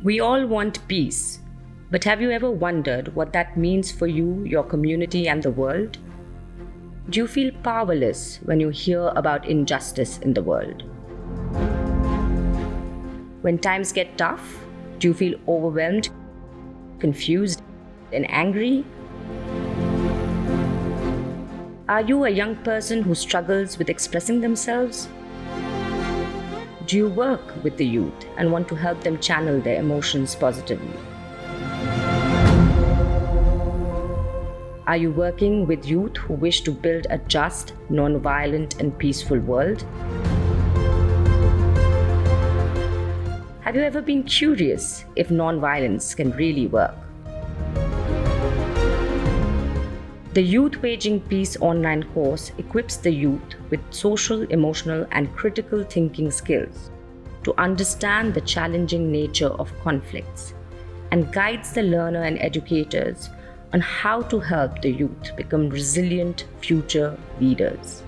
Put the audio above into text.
We all want peace, but have you ever wondered what that means for you, your community, and the world? Do you feel powerless when you hear about injustice in the world? When times get tough, do you feel overwhelmed, confused, and angry? Are you a young person who struggles with expressing themselves? Do you work with the youth and want to help them channel their emotions positively? Are you working with youth who wish to build a just, non-violent, and peaceful world? Have you ever been curious if non-violence can really work? The Youth Waging Peace online course equips the youth with social, emotional, and critical thinking skills to understand the challenging nature of conflicts and guides the learner and educators on how to help the youth become resilient future leaders.